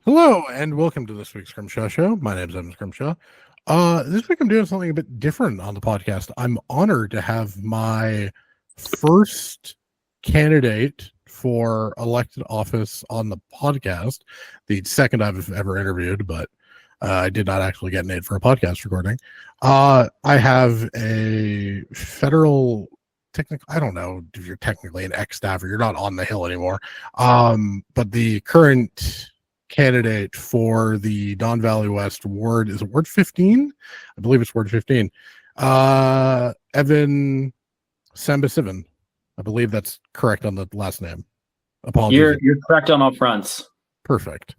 Hello and welcome to this week's Scrimshaw Show. My name is Evan Scrimshaw. This week I'm doing something a bit different on the podcast. I'm honored to have my first candidate for elected office on the podcast, the second I've ever interviewed, but I did not actually get named for a podcast recording. I have a federal technical, I don't know if you're technically an ex-staffer, you're not on the Hill anymore, but the current candidate for the Don Valley West ward, is it ward 15? I believe it's ward 15. Evan Sambasivam. I believe that's correct on the last name. Apologies. You're correct on all fronts. Perfect.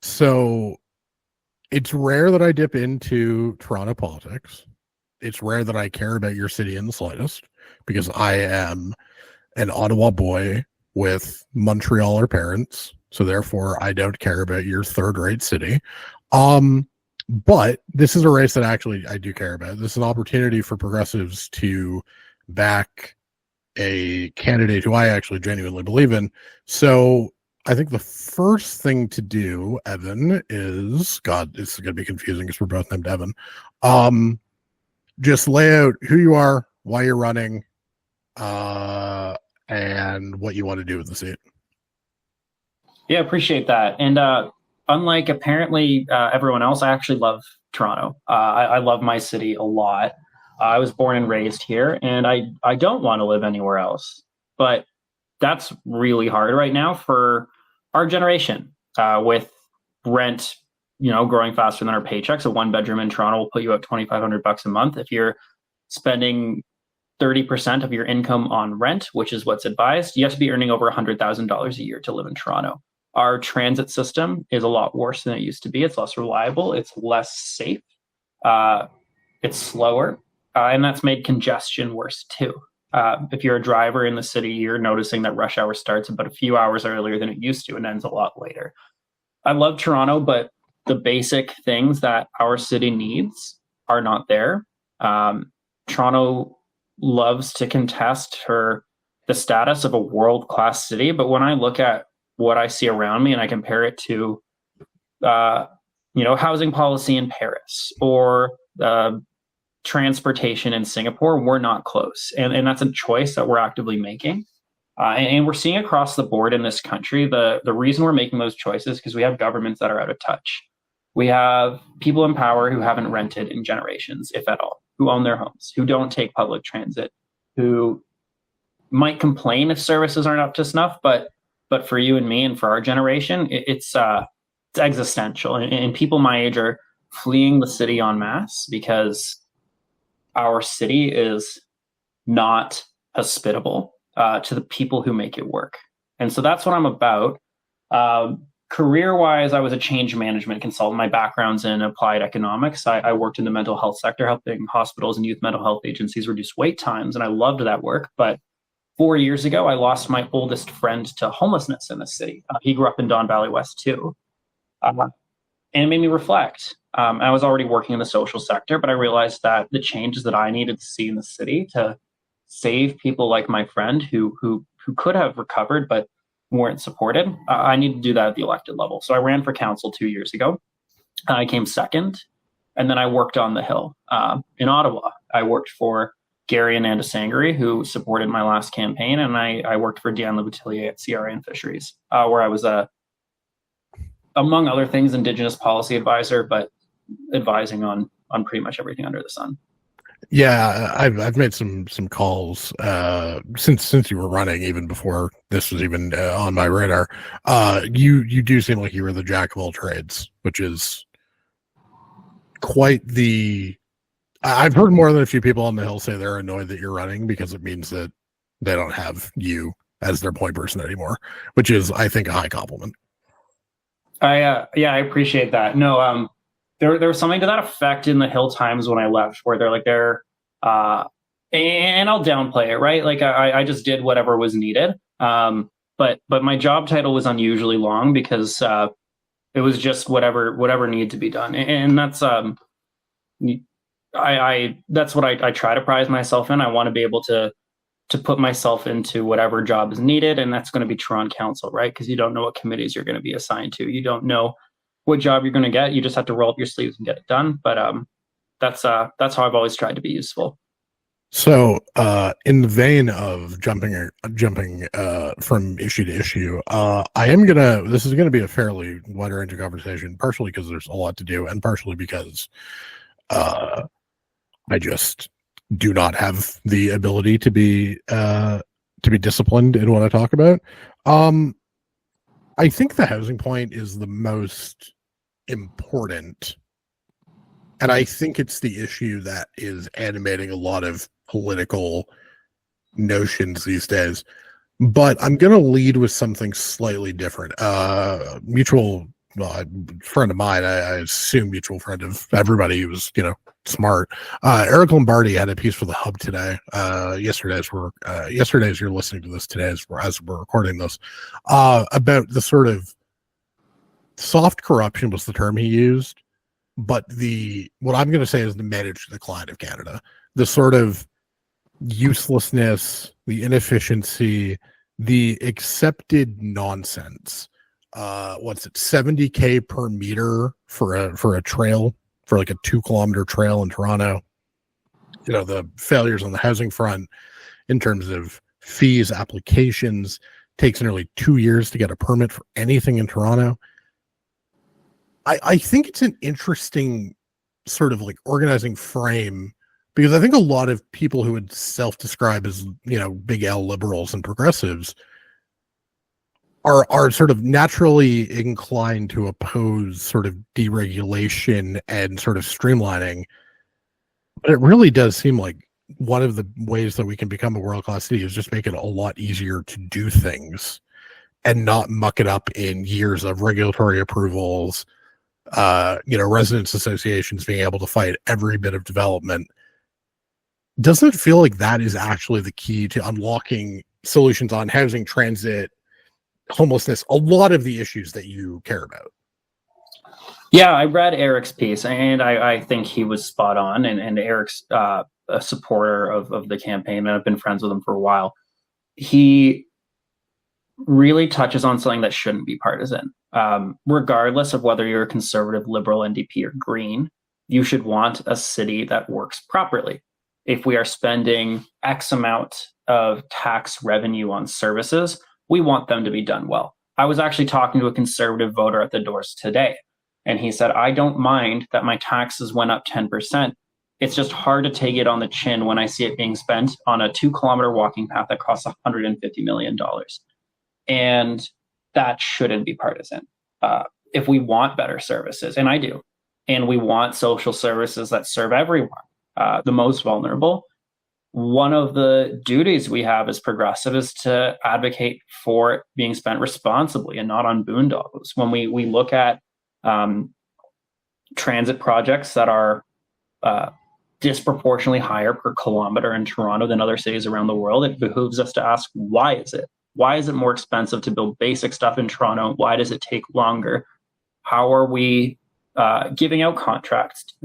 So it's rare that I dip into Toronto politics. It's rare that I care about your city in the slightest because I am an Ottawa boy with Montrealer parents. So therefore, I don't care about your third-rate city. But this is a race that actually I do care about. This is an opportunity for progressives to back a candidate who I actually genuinely believe in. So I think the first thing to do, Evan, is, God, it's going to be confusing because we're both named Evan. Just lay out who you are, why you're running, and what you want to do with the seat. Yeah, appreciate that. And unlike apparently everyone else, I actually love Toronto. I love my city a lot. I was born and raised here, and I don't want to live anywhere else. But that's really hard right now for our generation with rent, growing faster than our paychecks. A one-bedroom in Toronto will put you at $2,500 a month. If you're spending 30% of your income on rent, which is what's advised, you have to be earning over $100,000 a year to live in Toronto. Our transit system is a lot worse than it used to be. It's less reliable. It's less safe. It's slower. And that's made congestion worse too. If you're a driver in the city, you're noticing that rush hour starts about a few hours earlier than it used to and ends a lot later. I love Toronto, but the basic things that our city needs are not there. Toronto loves to contest the status of a world-class city, but when I look at what I see around me and I compare it to, housing policy in Paris or transportation in Singapore, we're not close. And that's a choice that we're actively making. And we're seeing across the board in this country, the reason we're making those choices is because we have governments that are out of touch. We have people in power who haven't rented in generations, if at all, who own their homes, who don't take public transit, who might complain if services aren't up to snuff, but for you and me and for our generation, it's existential. And people my age are fleeing the city en masse because our city is not hospitable to the people who make it work. And so that's what I'm about. Career-wise, I was a change management consultant. My background's in applied economics. I worked in the mental health sector, helping hospitals and youth mental health agencies reduce wait times, and I loved that work. But 4 years ago, I lost my oldest friend to homelessness in the city. He grew up in Don Valley West too. And it made me reflect. I was already working in the social sector, but I realized that the changes that I needed to see in the city to save people like my friend who could have recovered but weren't supported, I need to do that at the elected level. So I ran for council 2 years ago. I came second, and then I worked on the Hill in Ottawa. I worked for Gary and Ananda Sangari, who supported my last campaign, and I worked for Deanne Leboutillier at CRA and Fisheries, where I was among other things, Indigenous policy advisor, but advising on pretty much everything under the sun. Yeah, I've made some calls since you were running, even before this was even on my radar. You do seem like you were the jack of all trades, which is quite the. I've heard more than a few people on the Hill say they're annoyed that you're running because it means that they don't have you as their point person anymore, which is, I think, a high compliment. I appreciate that. No, there was something to that effect in the Hill Times when I left, where and I'll downplay it, right? Like I just did whatever was needed. But my job title was unusually long because it was just whatever needed to be done, and that's that's what I try to prize myself in. I want to be able to to put myself into whatever job is needed, and that's going to be Toronto Council, right? Because you don't know what committees you're going to be assigned to. You don't know what job you're going to get. You just have to roll up your sleeves and get it done. But that's how I've always tried to be useful. So, in the vein of jumping from issue to issue, this is gonna be a fairly wide range of conversation, partially because there's a lot to do, and partially because I just do not have the ability to be disciplined in what I talk about. I think the housing point is the most important, and I think it's the issue that is animating a lot of political notions these days. But I'm going to lead with something slightly different. Mutual friend of mine, I assume mutual friend of everybody who's, smart. Eric Lombardi had a piece for the Hub today. Yesterday as you're listening to this today, as we're recording this, about the sort of soft corruption was the term he used, but what I'm going to say is the managed decline of Canada, the sort of uselessness, the inefficiency, the accepted nonsense. What's it, $70,000 per meter for a trail, for like a 2-kilometer trail in Toronto? The failures on the housing front in terms of fees, applications, takes nearly 2 years to get a permit for anything in Toronto. I think it's an interesting sort of like organizing frame, because I think a lot of people who would self-describe as, big L liberals and progressives are sort of naturally inclined to oppose sort of deregulation and sort of streamlining. But it really does seem like one of the ways that we can become a world-class city is just make it a lot easier to do things and not muck it up in years of regulatory approvals, residents associations being able to fight every bit of development. Doesn't it feel like that is actually the key to unlocking solutions on housing, transit, homelessness, a lot of the issues that you care about? Yeah, I read Eric's piece, and I think he was spot on. And Eric's a supporter of the campaign, and I've been friends with him for a while. He really touches on something that shouldn't be partisan. Regardless of whether you're a conservative, liberal, NDP, or green, you should want a city that works properly. If we are spending X amount of tax revenue on services, we want them to be done well. I was actually talking to a conservative voter at the doors today, and he said, I don't mind that my taxes went up 10%. It's just hard to take it on the chin when I see it being spent on a 2-kilometer walking path that costs $150 million. And that shouldn't be partisan. If we want better services, and I do, and we want social services that serve everyone, the most vulnerable, one of the duties we have as progressive is to advocate for it being spent responsibly and not on boondoggles. When we look at transit projects that are disproportionately higher per kilometer in Toronto than other cities around the world, it behooves us to ask, why is it? Why is it more expensive to build basic stuff in Toronto? Why does it take longer? How are we giving out contracts?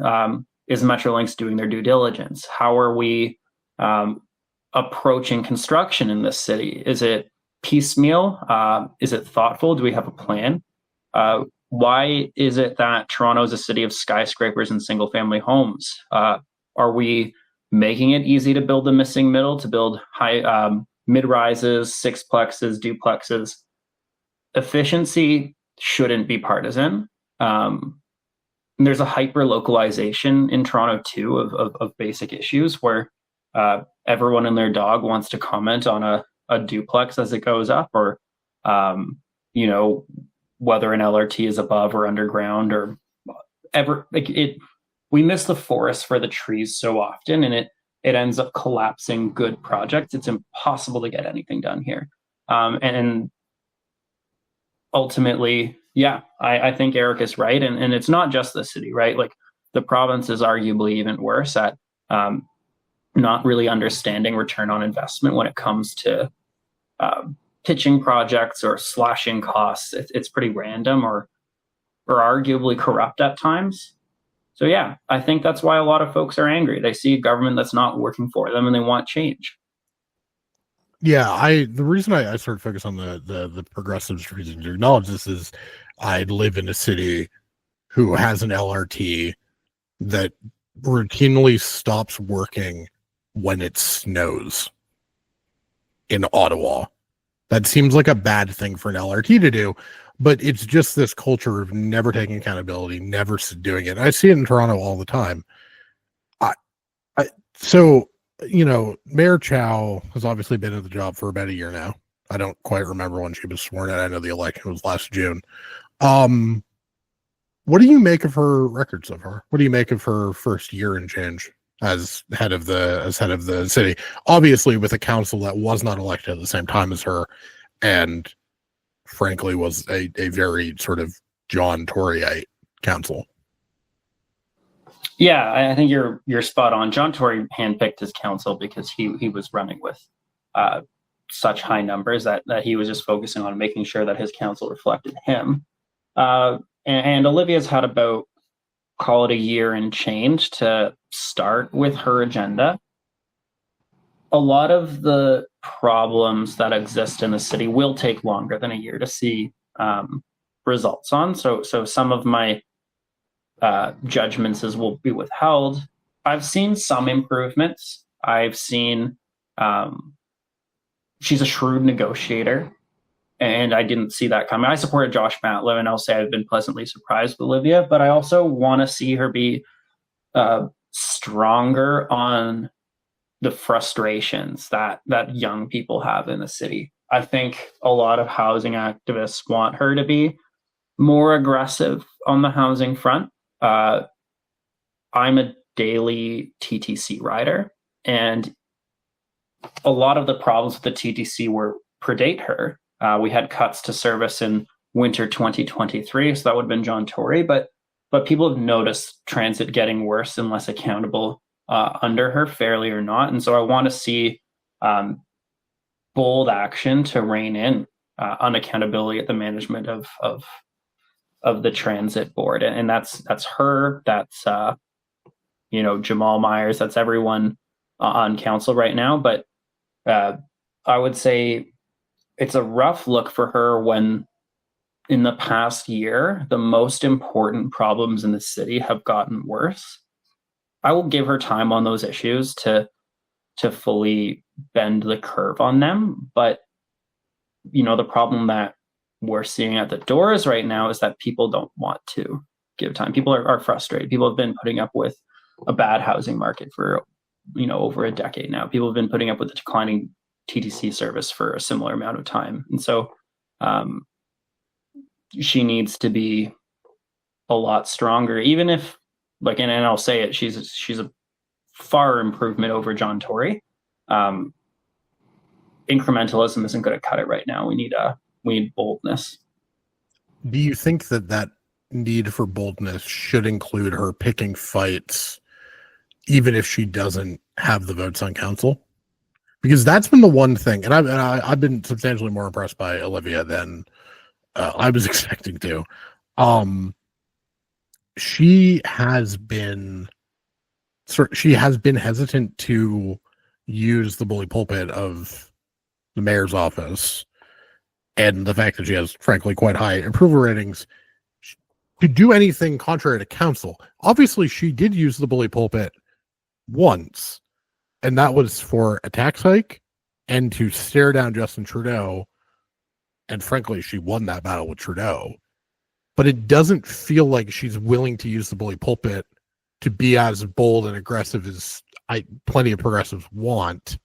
Is Metrolinx doing their due diligence? How are we approaching construction in this city? Is it piecemeal? Is it thoughtful? Do we have a plan? Why is it that Toronto is a city of skyscrapers and single-family homes? Are we making it easy to build the missing middle, to build high mid-rises, sixplexes, duplexes? Efficiency shouldn't be partisan. There's a hyper-localization in Toronto, too, of basic issues where everyone and their dog wants to comment on a duplex as it goes up, or, whether an LRT is above or underground, or we miss the forest for the trees so often, and it ends up collapsing good projects. It's impossible to get anything done here. And ultimately, yeah, I think Eric is right. And it's not just the city, right? Like, the province is arguably even worse at not really understanding return on investment when it comes to pitching projects or slashing costs. It's pretty random or arguably corrupt at times. So yeah, I think that's why a lot of folks are angry. They see a government that's not working for them and they want change. Yeah, the reason I sort of focus on the progressives reason to acknowledge this is I live in a city who has an LRT that routinely stops working when it snows in Ottawa. That seems like a bad thing for an LRT to do, but it's just this culture of never taking accountability, never doing it. I see it in Toronto all the time. I, so, Mayor Chow has obviously been in the job for about a year now. I don't quite remember when she was sworn in. I know the election was last June. What do you make of her record so far? What do you make of her first year and change as head of the city? Obviously, with a council that was not elected at the same time as her, and frankly was a very sort of John Toryite council. Yeah, I think you're spot on. John Tory handpicked his council because he was running with such high numbers that he was just focusing on making sure that his council reflected him. And Olivia's had about, call it a year and change to start with her agenda. A lot of the problems that exist in the city will take longer than a year to see results on. So some of my judgments will be withheld. I've seen some improvements. I've seen she's a shrewd negotiator, and I didn't see that coming. I supported Josh Matlow, and I'll say I've been pleasantly surprised with Olivia, but I also want to see her be stronger on the frustrations that young people have in the city. I think a lot of housing activists want her to be more aggressive on the housing front. I'm a daily TTC rider, and a lot of the problems with the TTC predate her. We had cuts to service in winter 2023, so that would have been John Tory, but people have noticed transit getting worse and less accountable under her, fairly or not. And so I want to see bold action to rein in unaccountability at the management of the transit board. And that's her, that's Jamal Myers, that's everyone on council right now. But I would say it's a rough look for her when in the past year, the most important problems in the city have gotten worse. I will give her time on those issues to fully bend the curve on them. But, the problem that we're seeing at the doors right now is that people don't want to give time. People are frustrated. People have been putting up with a bad housing market for, over a decade now. People have been putting up with the declining TTC service for a similar amount of time. And so she needs to be a lot stronger, even if, and I'll say it, she's a far improvement over John Tory. Incrementalism isn't going to cut it right now. We need boldness. Do you think that need for boldness should include her picking fights, even if she doesn't have the votes on council? Because that's been the one thing, and I've been substantially more impressed by Olivia than I was expecting to. She has been hesitant to use the bully pulpit of the mayor's office, and the fact that she has, frankly, quite high approval ratings to do anything contrary to council. Obviously, she did use the bully pulpit once, and that was for a tax hike and to stare down Justin Trudeau. And frankly, she won that battle with Trudeau. But it doesn't feel like she's willing to use the bully pulpit to be as bold and aggressive as plenty of progressives want.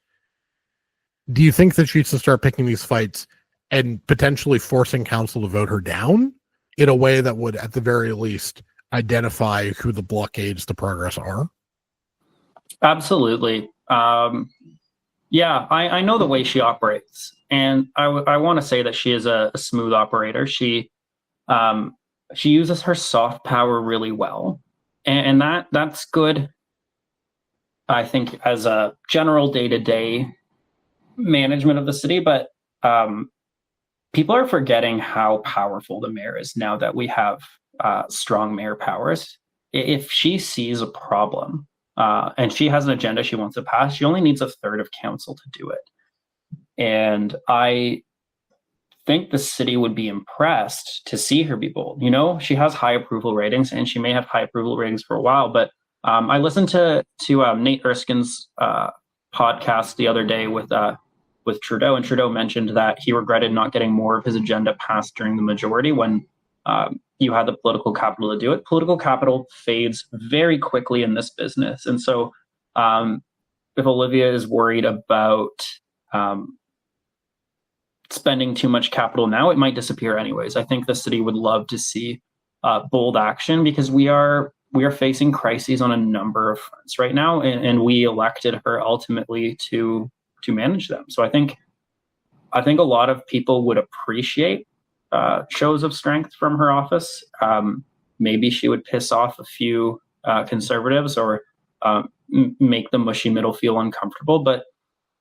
Do you think that she needs to start picking these fights and potentially forcing council to vote her down in a way that would, at the very least, identify who the blockades to progress are? Absolutely. Yeah, I know the way she operates, and I want to say that she is a smooth operator. She uses her soft power really well, and that's good, I think, as a general day-to-day management of the city. But people are forgetting how powerful the mayor is now that we have strong mayor powers. If she sees a problem, and she has an agenda she wants to pass, she only needs a third of council to do it. And I think the city would be impressed to see her be bold. She has high approval ratings, and she may have high approval ratings for a while. But I listened to Nate Erskine's podcast the other day with Trudeau, and Trudeau mentioned that he regretted not getting more of his agenda passed during the majority when you had the political capital to do it. Political capital fades very quickly in this business. And so if Olivia is worried about spending too much capital now, it might disappear anyways. I think the city would love to see bold action, because we are facing crises on a number of fronts right now, and we elected her ultimately to manage them. So I think a lot of people would appreciate shows of strength from her office. Maybe she would piss off a few conservatives or make the mushy middle feel uncomfortable, but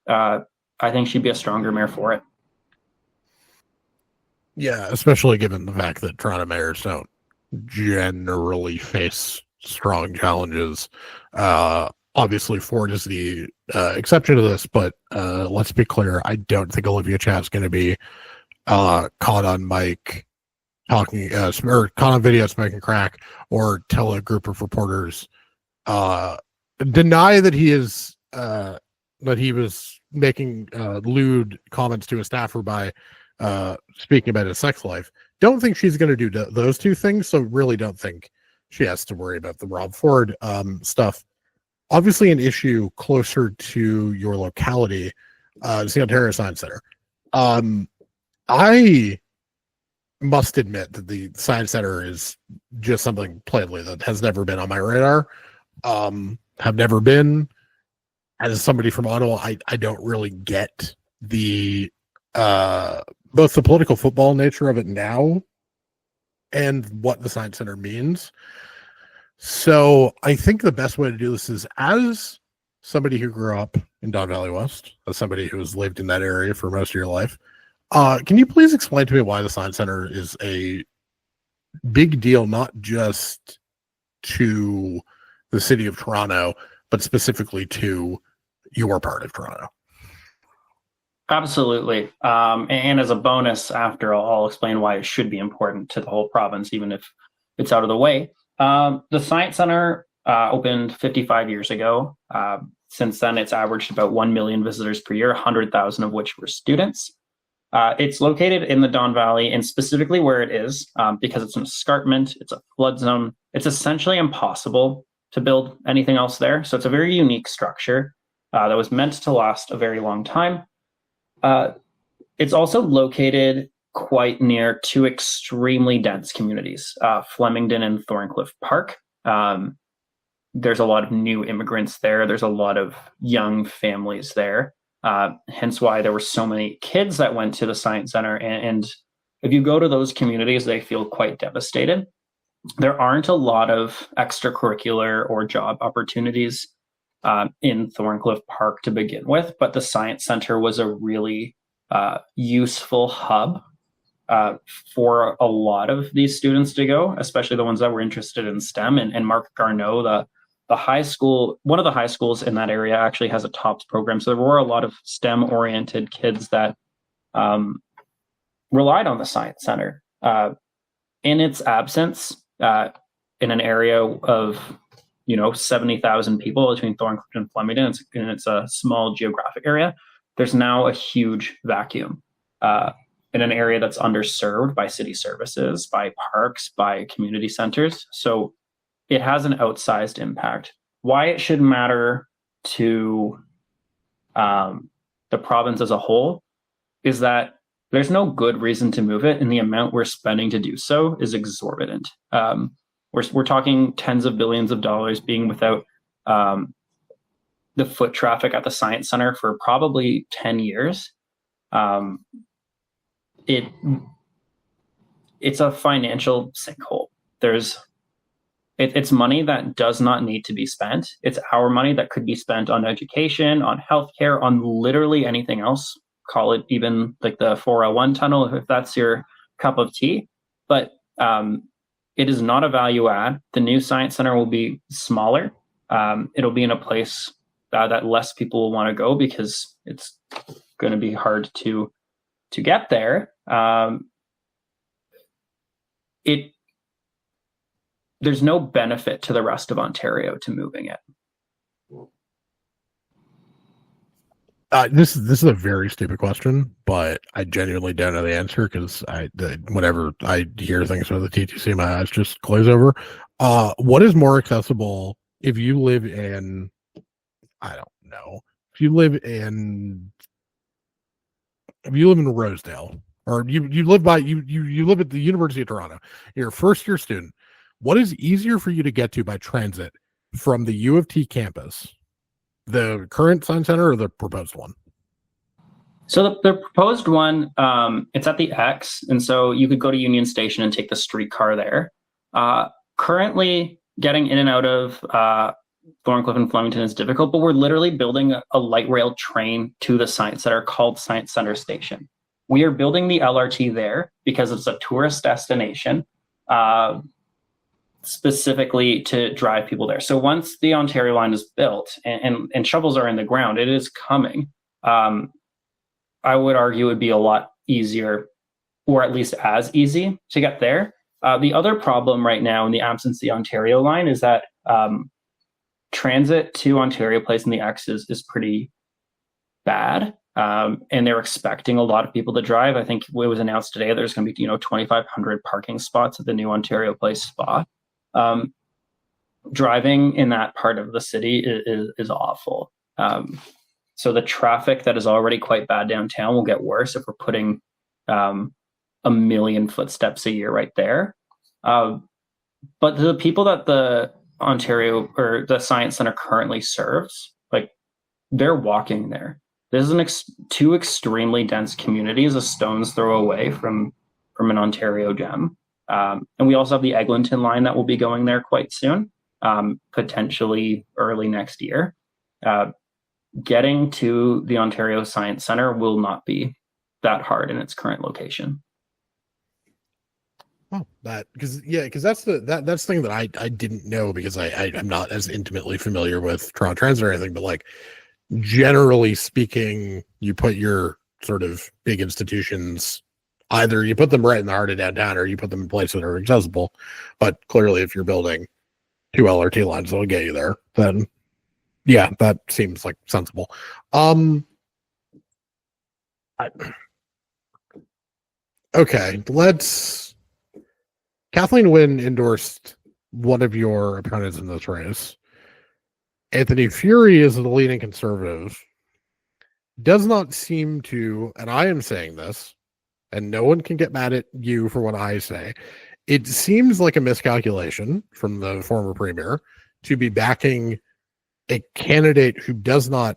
I think she'd be a stronger mayor for it. Yeah, especially given the fact that Toronto mayors don't generally face strong challenges. Obviously, Ford is the exception to this, but let's be clear. I don't think Olivia Chat's going to be caught on mic talking, or caught on video smoking crack, or tell a group of reporters deny that he is that he was making lewd comments to a staffer by speaking about his sex life. Don't think she's going to do those two things, so really don't think she has to worry about the Rob Ford stuff. Obviously, an issue closer to your locality is the Ontario Science Center. I must admit that the Science Center is just something plainly that has never been on my radar. Have never been. As somebody from Ottawa, I don't really get the both the political football nature of it now and what the Science Center means. So I think the best way to do this is, as somebody who grew up in Don Valley West, as somebody who has lived in that area for most of your life, can you please explain to me why the Science Center is a big deal, not just to the city of Toronto, but specifically to your part of Toronto? Absolutely. And as a bonus, after I'll explain why it should be important to the whole province, even if it's out of the way. The Science Center opened 55 years ago. Since then, it's averaged about 1 million visitors per year, 100,000 of which were students. It's located in the Don Valley, and specifically where it is, because it's an escarpment, it's a flood zone, it's essentially impossible to build anything else there. So it's a very unique structure that was meant to last a very long time. It's also located quite near two extremely dense communities, Flemington and Thorncliffe Park. There's a lot of new immigrants there. There's a lot of young families there. Hence why there were so many kids that went to the Science Center. And if you go to those communities, they feel quite devastated. There aren't a lot of extracurricular or job opportunities in Thorncliffe Park to begin with, but the Science Center was a really useful hub for a lot of these students to go, especially the ones that were interested in STEM. And Mark Garneau, the high school, one of the high schools in that area, actually has a TOPS program. So there were a lot of STEM-oriented kids that relied on the Science Center. In its absence, in an area of 70,000 people between Thorncliffe and Flemington, and it's a small geographic area, there's now a huge vacuum in an area that's underserved by city services, by parks, by community centers. So it has an outsized impact. Why it should matter to the province as a whole is that there's no good reason to move it, and the amount we're spending to do so is exorbitant. We're talking tens of billions of dollars being without the foot traffic at the Science Center for probably 10 years. It's a financial sinkhole. It's money that does not need to be spent. It's our money that could be spent on education, on healthcare, on literally anything else. Call it even like the 401 tunnel, if that's your cup of tea. But it is not a value add. The new Science Center will be smaller. It'll be in a place that less people will want to go because it's going to be hard to get there. There's no benefit to the rest of Ontario to moving it. This is a very stupid question, but I genuinely don't know the answer because whenever I hear things about the TTC, my eyes just glaze over. What is more accessible if you live in, I don't know, if you live in Rosedale, or you live at the University of Toronto, you're a first year student. What is easier for you to get to by transit from the U of T campus? The current Science Center or the proposed one? So the proposed one, it's at the X, and so you could go to Union Station and take the streetcar there. Currently, getting in and out of Thorncliffe and Flemington is difficult, but we're literally building a light rail train to the Science Center called Science Center Station. We are building the LRT there because it's a tourist destination, specifically to drive people there. So once the Ontario line is built and shovels are in the ground, it is coming. I would argue it would be a lot easier, or at least as easy, to get there. The other problem right now in the absence of the Ontario line is that transit to Ontario Place and the X is pretty bad. And they're expecting a lot of people to drive. I think it was announced today there's going to be 2,500 parking spots at the new Ontario Place spot. Driving in that part of the city is awful. So the traffic that is already quite bad downtown will get worse if we're putting 1 million footsteps a year right there. But the people that the Ontario or the Science Center currently serves, like, they're walking there. This is two extremely dense communities, a stone's throw away from an Ontario gem. And we also have the Eglinton line that will be going there quite soon, potentially early next year. Getting to the Ontario Science Center will not be that hard in its current location. Oh, because that's the thing that I didn't know, because I'm not as intimately familiar with Toronto Transit or anything, but like, generally speaking, you put your sort of big institutions, either you put them right in the heart of downtown or you put them in places that are accessible. But clearly, if you're building 2 LRT lines that'll get you there, then yeah, that seems like sensible. Okay, Kathleen Wynne endorsed one of your opponents in this race. Anthony Furey is the leading conservative. Does not seem to, and I am saying this, and no one can get mad at you for what I say, it seems like a miscalculation from the former premier to be backing a candidate who does not,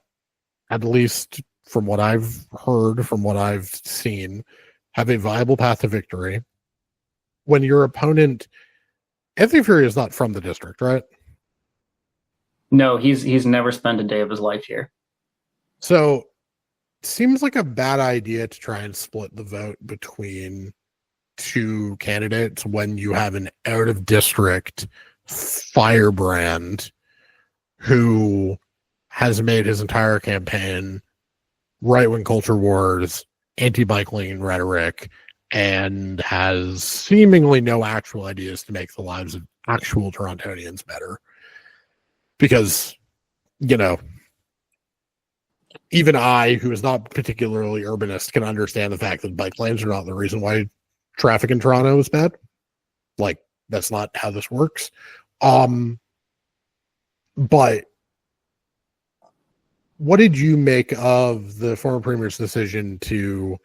at least from what I've heard, from what I've seen, have a viable path to victory, when your opponent, Anthony Furey, is not from the district, right? No, he's never spent a day of his life here. So seems like a bad idea to try and split the vote between two candidates when you have an out of district firebrand who has made his entire campaign right-wing culture wars, anti-bike lane rhetoric, and has seemingly no actual ideas to make the lives of actual Torontonians better. Because, even I, who is not particularly urbanist, can understand the fact that bike lanes are not the reason why traffic in Toronto is bad. Like, that's not how this works. But what did you make of the former premier's decision to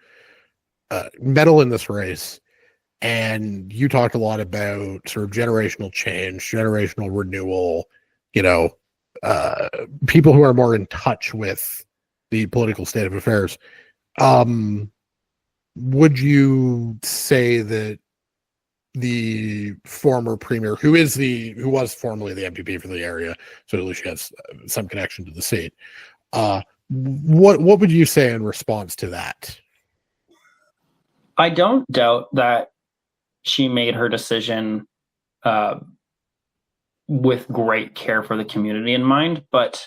meddle in this race? And you talked a lot about sort of generational change, generational renewal, people who are more in touch with the political state of affairs. Would you say that the former premier, who was formerly the MPP for the area, so at least she has some connection to the seat, what would you say in response to that? I don't doubt that she made her decision with great care for the community in mind, but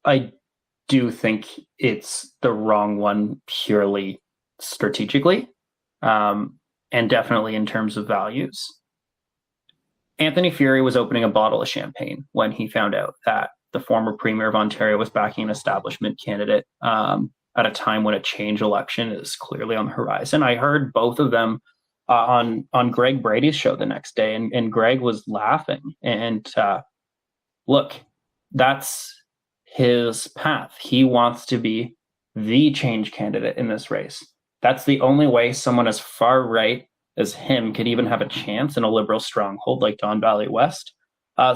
I do think it's the wrong one purely strategically, and definitely in terms of values. Anthony Furey was opening a bottle of champagne when he found out that the former Premier of Ontario was backing an establishment candidate at a time when a change election is clearly on the horizon. I heard both of them on Greg Brady's show the next day, and Greg was laughing. And look, that's his path. He wants to be the change candidate in this race. That's the only way someone as far right as him could even have a chance in a liberal stronghold like Don Valley West.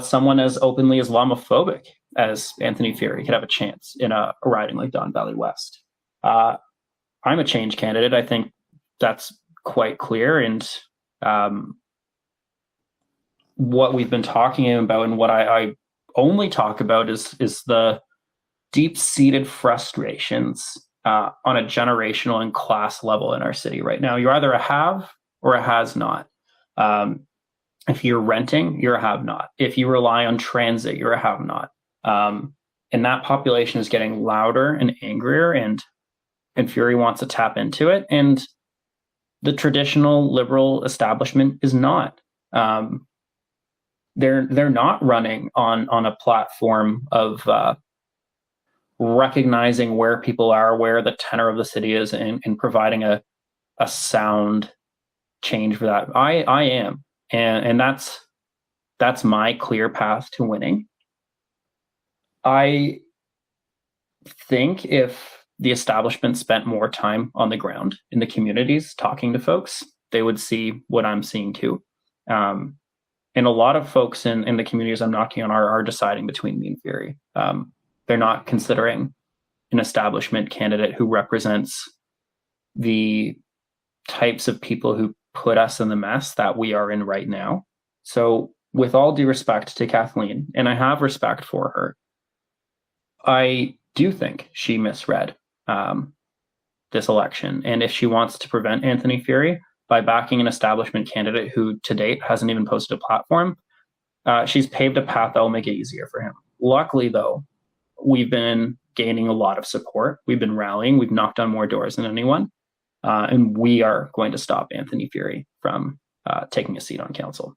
Someone as openly Islamophobic as Anthony Furey could have a chance in a riding like Don Valley West. I'm a change candidate. I think that's quite clear. And what we've been talking about, and what I only talk about, is the deep-seated frustrations on a generational and class level in our city right now. You're either a have or a has not. If you're renting, you're a have not. If you rely on transit, you're a have not. And that population is getting louder and angrier, and Furey wants to tap into it. And the traditional liberal establishment is not. They're not running on a platform of recognizing where people are, where the tenor of the city is, and providing a sound change for that. I am, and that's my clear path to winning. I think if the establishment spent more time on the ground in the communities talking to folks, they would see what I'm seeing too. And a lot of folks in the communities I'm knocking on are deciding between me and Furey. They're not considering an establishment candidate who represents the types of people who put us in the mess that we are in right now. So with all due respect to Kathleen, and I have respect for her, I do think she misread this election. And if she wants to prevent Anthony Furey by backing an establishment candidate who to date hasn't even posted a platform, she's paved a path that will make it easier for him. Luckily, though, we've been gaining a lot of support. We've been rallying. We've knocked on more doors than anyone. And we are going to stop Anthony Furey from taking a seat on council.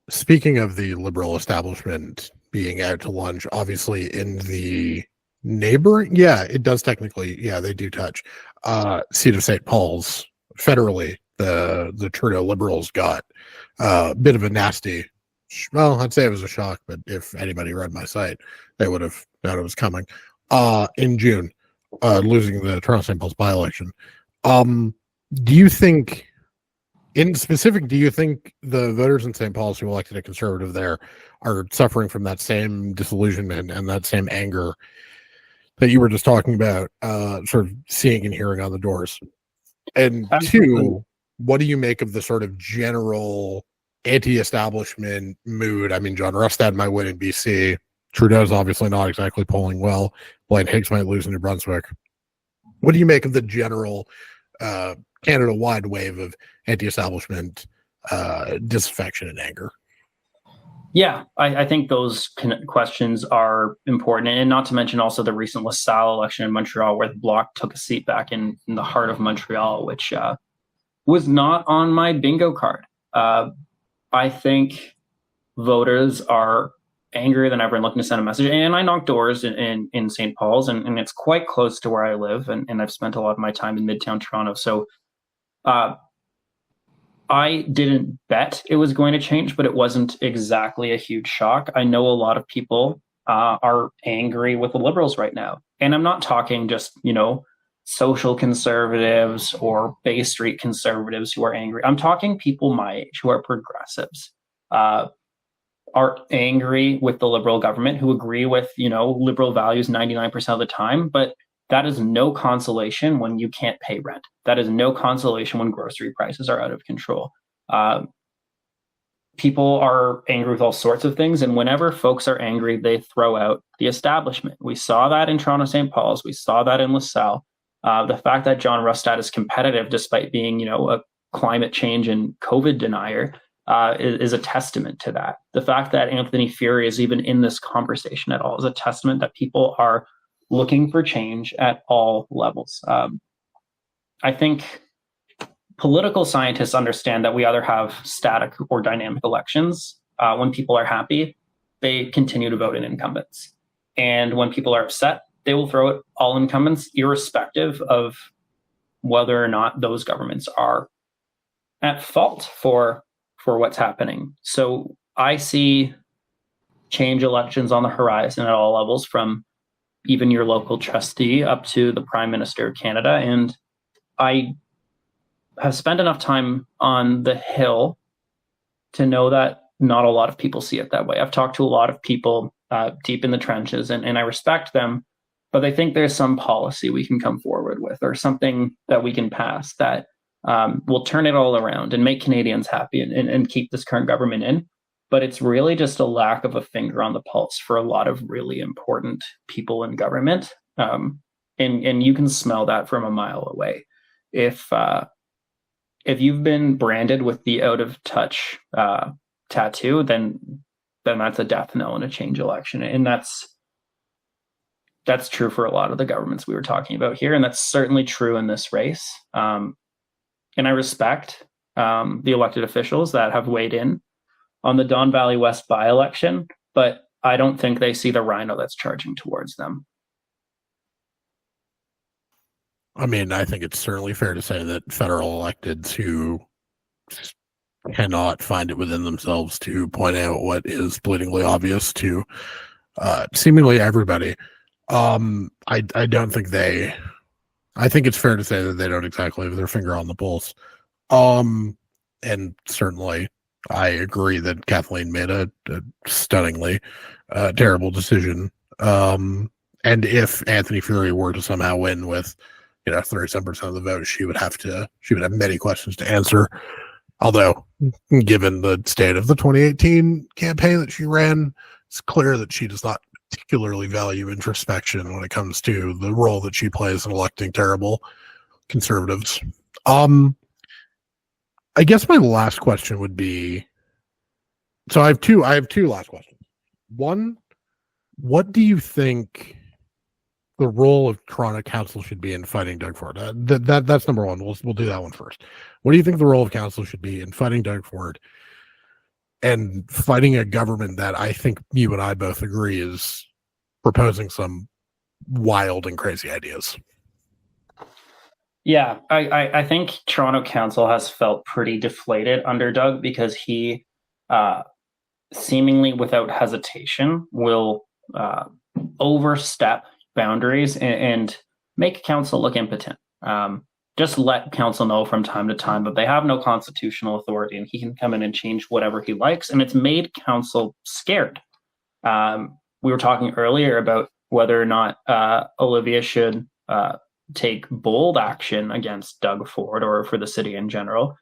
Speaking of the liberal establishment being out to lunch, obviously in the neighboring, it does technically, they do touch seat of St. Paul's federally. The Trudeau Liberals got a bit of a nasty, well, I'd say it was a shock, but if anybody read my site, they would have known it was coming in June, losing the Toronto St. Paul's by-election. Do you think, in specific, do you think the voters in St. Paul's who elected a Conservative there are suffering from that same disillusionment and that same anger that you were just talking about, sort of seeing and hearing on the doors? And two, what do you make of the sort of general anti-establishment mood? I mean, John Rustad might win in BC. Trudeau's obviously not exactly polling well. Blaine Higgs might lose in New Brunswick. What do you make of the general Canada-wide wave of anti-establishment disaffection and anger? Yeah, I think those questions are important, and not to mention also the recent LaSalle election in Montreal, where the Bloc took a seat back in the heart of Montreal, which was not on my bingo card. I think voters are angrier than ever and looking to send a message. And I knock doors in St. Paul's, and it's quite close to where I live, and I've spent a lot of my time in Midtown Toronto. So I didn't bet it was going to change, but it wasn't exactly a huge shock. I know a lot of people are angry with the Liberals right now. And I'm not talking just, social conservatives or Bay Street conservatives who are angry. I'm talking people my age who are progressives, are angry with the Liberal government, who agree with, Liberal values 99% of the time. But that is no consolation when you can't pay rent. That is no consolation when grocery prices are out of control. People are angry with all sorts of things. And whenever folks are angry, they throw out the establishment. We saw that in Toronto St. Paul's. We saw that in LaSalle. The fact that John Rustad is competitive despite being, a climate change and COVID denier is a testament to that. The fact that Anthony Furey is even in this conversation at all is a testament that people are looking for change at all levels. I think political scientists understand that we either have static or dynamic elections. When people are happy, they continue to vote in incumbents. And when people are upset, they will throw at all incumbents, irrespective of whether or not those governments are at fault for what's happening. So I see change elections on the horizon at all levels, from even your local trustee up to the Prime Minister of Canada. And I have spent enough time on the Hill to know that not a lot of people see it that way. I've talked to a lot of people deep in the trenches, and I respect them, but I think there's some policy we can come forward with, or something that we can pass that will turn it all around and make Canadians happy and keep this current government in. But it's really just a lack of a finger on the pulse for a lot of really important people in government. And you can smell that from a mile away. If you've been branded with the out of touch tattoo, then that's a death knell in a change election. And that's true for a lot of the governments we were talking about here. And that's certainly true in this race. And I respect the elected officials that have weighed in on the Don Valley West by-election, but I don't think they see the rhino that's charging towards them. I mean, I think it's certainly fair to say that federal electeds who cannot find it within themselves to point out what is politically obvious to seemingly everybody, I don't think I think it's fair to say that they don't exactly have their finger on the pulse. And certainly I agree that Kathleen made a stunningly terrible decision. And if Anthony Furey were to somehow win with 37% of the vote, she would have many questions to answer. Although, given the state of the 2018 campaign that she ran, it's clear that she does not particularly value introspection when it comes to the role that she plays in electing terrible conservatives. I guess my last question would be, so I have two last questions. One, what do you think the role of Toronto Council should be in fighting Doug Ford? That's number one. We'll do that one first. What do you think the role of council should be in fighting Doug Ford and fighting a government that I think you and I both agree is proposing some wild and crazy ideas? Yeah, I think Toronto Council has felt pretty deflated under Doug, because he seemingly without hesitation will overstep boundaries and make council look impotent. Just let council know from time to time that they have no constitutional authority and he can come in and change whatever he likes. And it's made council scared. We were talking earlier about whether or not Olivia should take bold action against Doug Ford or for the city in general.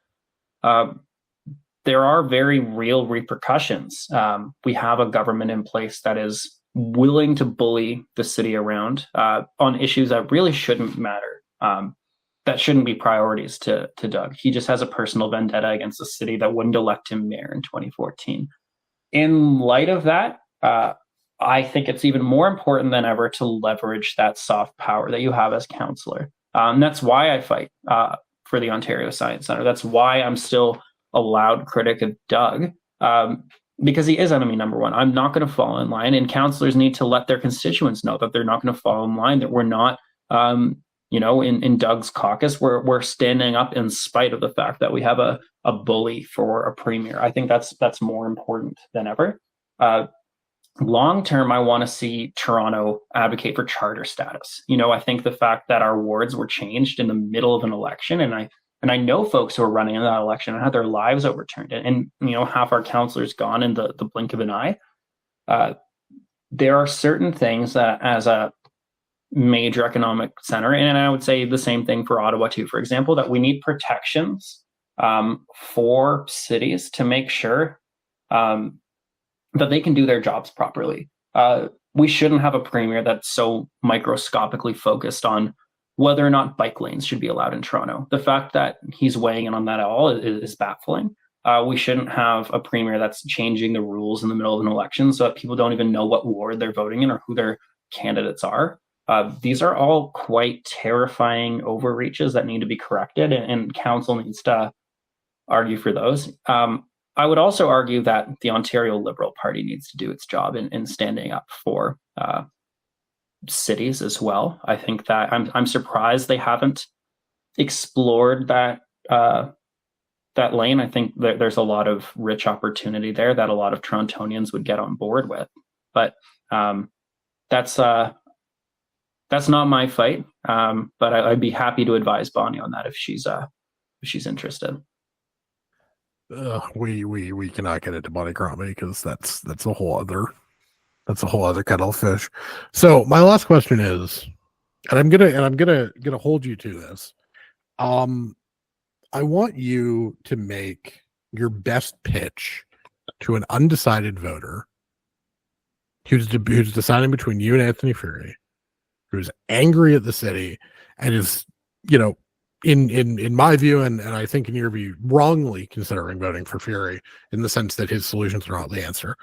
There are very real repercussions. We have a government in place that is willing to bully the city around on issues that really shouldn't matter. That shouldn't be priorities to Doug. He just has a personal vendetta against the city that wouldn't elect him mayor in 2014. In light of that, I think it's even more important than ever to leverage that soft power that you have as councillor. That's why I fight for the Ontario Science Centre. That's why I'm still a loud critic of Doug, because he is enemy number one. I'm not going to fall in line, and councillors need to let their constituents know that they're not going to fall in line, that we're not, in Doug's caucus, we're standing up in spite of the fact that we have a bully for a premier. I think that's more important than ever. Long term, I want to see Toronto advocate for charter status. I think the fact that our wards were changed in the middle of an election, and I know folks who are running in that election and had their lives overturned, and half our councillors gone in the blink of an eye. There are certain things that, as a major economic center, and I would say the same thing for Ottawa too, for example, that we need protections for cities to make sure that they can do their jobs properly. We shouldn't have a premier that's so microscopically focused on whether or not bike lanes should be allowed in Toronto. The fact that he's weighing in on that at all is baffling. We shouldn't have a premier that's changing the rules in the middle of an election so that people don't even know what ward they're voting in or who their candidates are. These are all quite terrifying overreaches that need to be corrected, and council needs to argue for those. I would also argue that the Ontario Liberal Party needs to do its job in standing up for cities as well. I think that I'm surprised they haven't explored that lane. I think that there's a lot of rich opportunity there that a lot of Torontonians would get on board with. But that's not my fight. But I'd be happy to advise Bonnie on that if she's interested. We cannot get into Bonnie Crombie because that's a whole other kettle of fish. So my last question is, and I'm gonna hold you to this. I want you to make your best pitch to an undecided voter who's deciding between you and Anthony Furey, who's angry at the city and is, in my view, and I think in your view, wrongly considering voting for Furey in the sense that his solutions are not the answer.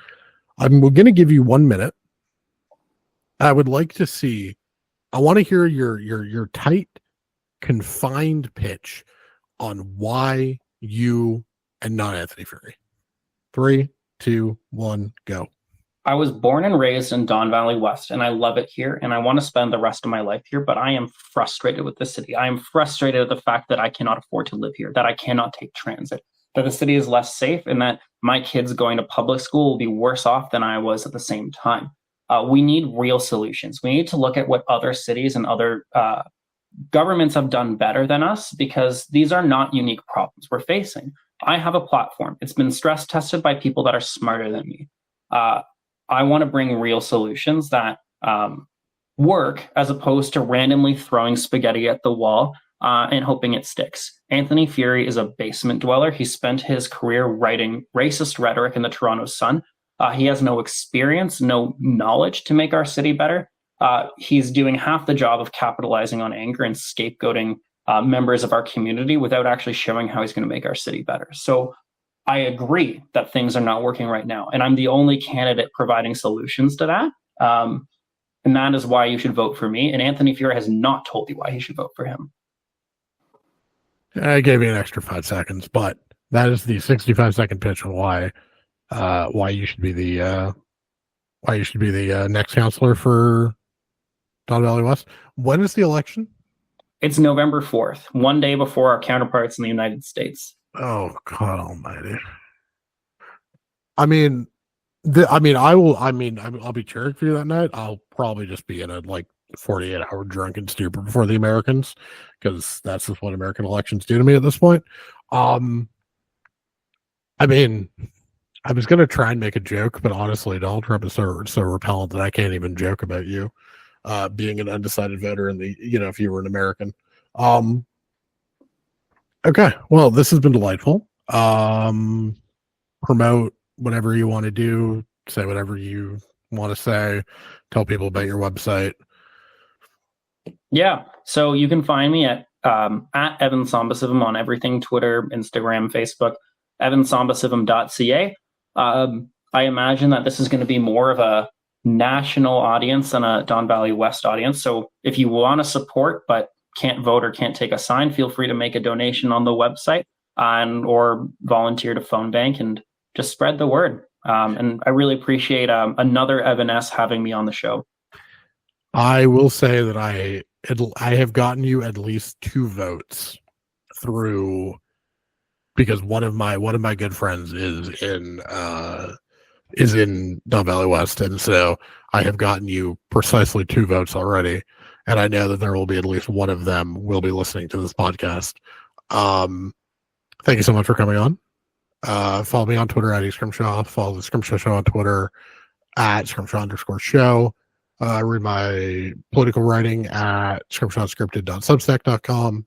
I'm going to give you 1 minute. I would like to see. I want to hear your tight, confined pitch on why you and not Anthony Furey. 3, 2, 1, go. I was born and raised in Don Valley West, and I love it here, and I want to spend the rest of my life here, but I am frustrated with the city. I am frustrated at the fact that I cannot afford to live here, that I cannot take transit, that the city is less safe, and that my kids going to public school will be worse off than I was at the same time. We need real solutions. We need to look at what other cities and other governments have done better than us, because these are not unique problems we're facing. I have a platform. It's been stress tested by people that are smarter than me. I want to bring real solutions that work, as opposed to randomly throwing spaghetti at the wall and hoping it sticks. Anthony Furey is a basement dweller. He spent his career writing racist rhetoric in the Toronto Sun. He has no experience, no knowledge to make our city better. He's doing half the job of capitalizing on anger and scapegoating members of our community without actually showing how he's going to make our city better. So I agree that things are not working right now, and I'm the only candidate providing solutions to that. And that is why you should vote for me. And Anthony Furey has not told you why he should vote for him. I gave you an extra 5 seconds, but that is the 65-second pitch on why you should be the next counselor for Don Valley West. When is the election? It's November 4th, one day before our counterparts in the United States. Oh God Almighty! I'll be cheering for you that night. I'll probably just be in a 48-hour drunken stupor before the Americans, because that's just what American elections do to me at this point. I was gonna try and make a joke, but honestly, Donald Trump is so repellent that I can't even joke about you being an undecided voter in the if you were an American. Okay, well, this has been delightful. Promote whatever you want to do, say whatever you want to say, tell people about your website. Yeah, so you can find me at Evan Sambasivam on everything: Twitter, Instagram, Facebook, evansambasivam.ca. I imagine that this is going to be more of a national audience than a Don Valley West audience. So if you want to support but can't vote or can't take a sign, feel free to make a donation on the website or volunteer to phone bank and just spread the word. And I really appreciate another Evan S. having me on the show. I will say that I have gotten you at least 2 votes through, because one of my good friends is in Don Valley West, and so I have gotten you precisely 2 votes already. And I know that there will be at least one of them will be listening to this podcast. Thank you so much for coming on. Follow me on Twitter at eScrimshaw. Follow the Scrimshaw Show on Twitter at Scrimshaw_show. Read my political writing at scrimshawscripted.substack.com.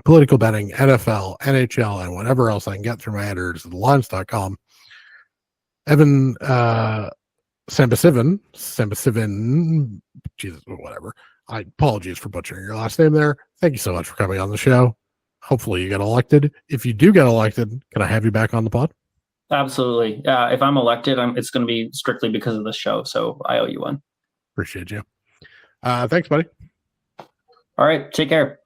Political betting, NFL, NHL, and whatever else I can get through my editors at thelines.com. Evan Sambasivam, Jesus, whatever. Apologies for butchering your last name there. Thank you so much for coming on the show. Hopefully you get elected. If you do get elected, can I have you back on the pod? Absolutely. If I'm elected, it's going to be strictly because of the show. So I owe you one. Appreciate you. Thanks, buddy. All right. Take care.